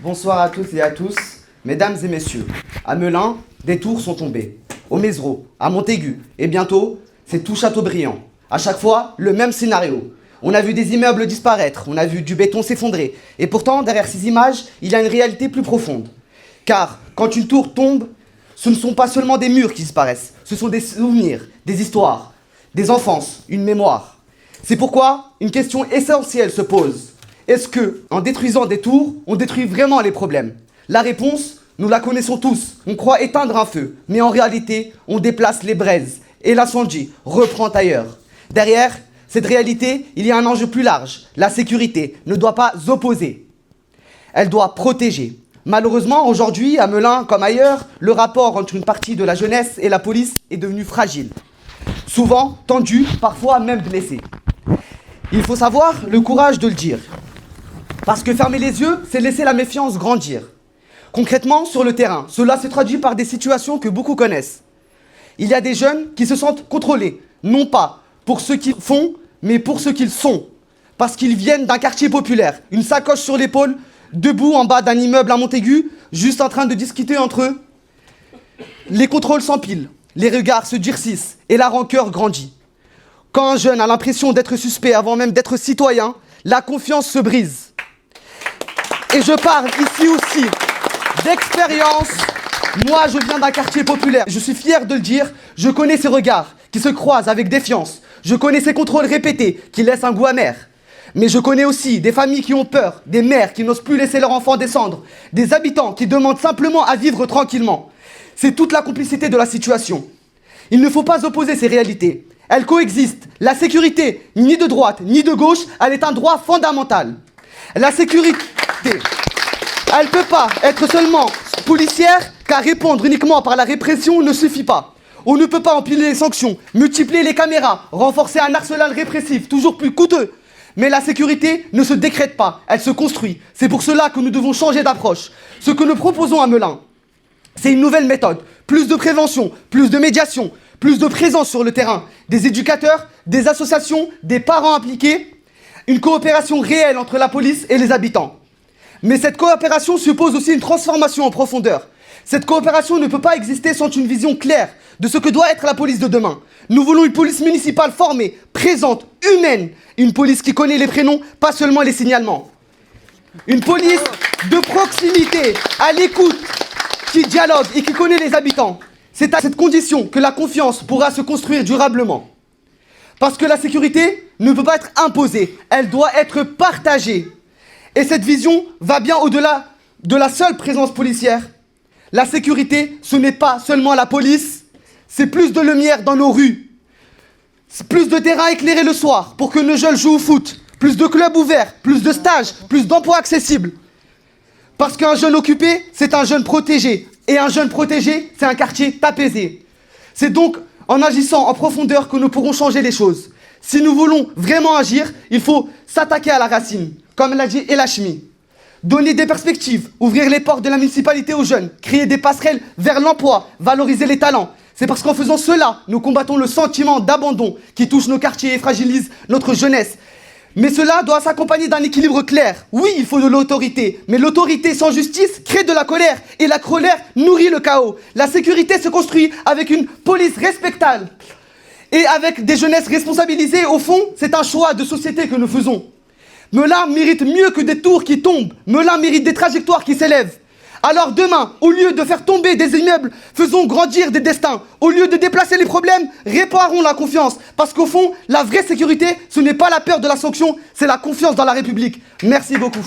Bonsoir à toutes et à tous, mesdames et messieurs. À Melun, des tours sont tombées. Au Mézereau, à Montaigu, et bientôt, c'est tout Châteaubriand. À chaque fois, le même scénario. On a vu des immeubles disparaître, on a vu du béton s'effondrer. Et pourtant, derrière ces images, il y a une réalité plus profonde. Car, quand une tour tombe, ce ne sont pas seulement des murs qui disparaissent. Ce sont des souvenirs, des histoires, des enfances, une mémoire. C'est pourquoi une question essentielle se pose. Est-ce que, en détruisant des tours, on détruit vraiment les problèmes? La réponse, nous la connaissons tous. On croit éteindre un feu, mais en réalité, on déplace les braises et l'incendie reprend ailleurs. Derrière cette réalité, il y a un enjeu plus large. La sécurité ne doit pas opposer. Elle doit protéger. Malheureusement, aujourd'hui, à Melun comme ailleurs, le rapport entre une partie de la jeunesse et la police est devenu fragile. Souvent tendu, parfois même blessé. Il faut savoir le courage de le dire. Parce que fermer les yeux, c'est laisser la méfiance grandir. Concrètement, sur le terrain, cela se traduit par des situations que beaucoup connaissent. Il y a des jeunes qui se sentent contrôlés, non pas pour ce qu'ils font, mais pour ce qu'ils sont. Parce qu'ils viennent d'un quartier populaire, une sacoche sur l'épaule, debout en bas d'un immeuble à Montaigu, juste en train de discuter entre eux. Les contrôles s'empilent, les regards se durcissent et la rancœur grandit. Quand un jeune a l'impression d'être suspect avant même d'être citoyen, la confiance se brise. Et je parle ici aussi d'expérience. Moi, je viens d'un quartier populaire. Je suis fier de le dire. Je connais ces regards qui se croisent avec défiance. Je connais ces contrôles répétés qui laissent un goût amer. Mais je connais aussi des familles qui ont peur, des mères qui n'osent plus laisser leur enfant descendre, des habitants qui demandent simplement à vivre tranquillement. C'est toute la complicité de la situation. Il ne faut pas opposer ces réalités. Elles coexistent. La sécurité, ni de droite ni de gauche, elle est un droit fondamental. La sécurité, elle ne peut pas être seulement policière, car répondre uniquement par la répression ne suffit pas. On ne peut pas empiler les sanctions, multiplier les caméras, renforcer un arsenal répressif toujours plus coûteux. Mais la sécurité ne se décrète pas, elle se construit. C'est pour cela que nous devons changer d'approche. Ce que nous proposons à Melun, c'est une nouvelle méthode. Plus de prévention, plus de médiation, plus de présence sur le terrain. Des éducateurs, des associations, des parents impliqués. Une coopération réelle entre la police et les habitants. Mais cette coopération suppose aussi une transformation en profondeur. Cette coopération ne peut pas exister sans une vision claire de ce que doit être la police de demain. Nous voulons une police municipale formée, présente, humaine. Une police qui connaît les prénoms, pas seulement les signalements. Une police de proximité, à l'écoute, qui dialogue et qui connaît les habitants. C'est à cette condition que la confiance pourra se construire durablement. Parce que la sécurité ne peut pas être imposée, elle doit être partagée. Et cette vision va bien au-delà de la seule présence policière. La sécurité, ce n'est pas seulement la police, c'est plus de lumière dans nos rues. C'est plus de terrain éclairé le soir pour que nos jeunes jouent au foot. Plus de clubs ouverts, plus de stages, plus d'emplois accessibles. Parce qu'un jeune occupé, c'est un jeune protégé. Et un jeune protégé, c'est un quartier apaisé. C'est donc en agissant en profondeur que nous pourrons changer les choses. Si nous voulons vraiment agir, il faut s'attaquer à la racine, comme l'a dit Elachmi. Donner des perspectives, ouvrir les portes de la municipalité aux jeunes, créer des passerelles vers l'emploi, valoriser les talents. C'est parce qu'en faisant cela, nous combattons le sentiment d'abandon qui touche nos quartiers et fragilise notre jeunesse. Mais cela doit s'accompagner d'un équilibre clair. Oui, il faut de l'autorité, mais l'autorité sans justice crée de la colère, et la colère nourrit le chaos. La sécurité se construit avec une police respectable et avec des jeunesses responsabilisées. Au fond, c'est un choix de société que nous faisons. Melun mérite mieux que des tours qui tombent. Melun mérite des trajectoires qui s'élèvent. Alors demain, au lieu de faire tomber des immeubles, faisons grandir des destins. Au lieu de déplacer les problèmes, réparons la confiance. Parce qu'au fond, la vraie sécurité, ce n'est pas la peur de la sanction, c'est la confiance dans la République. Merci beaucoup.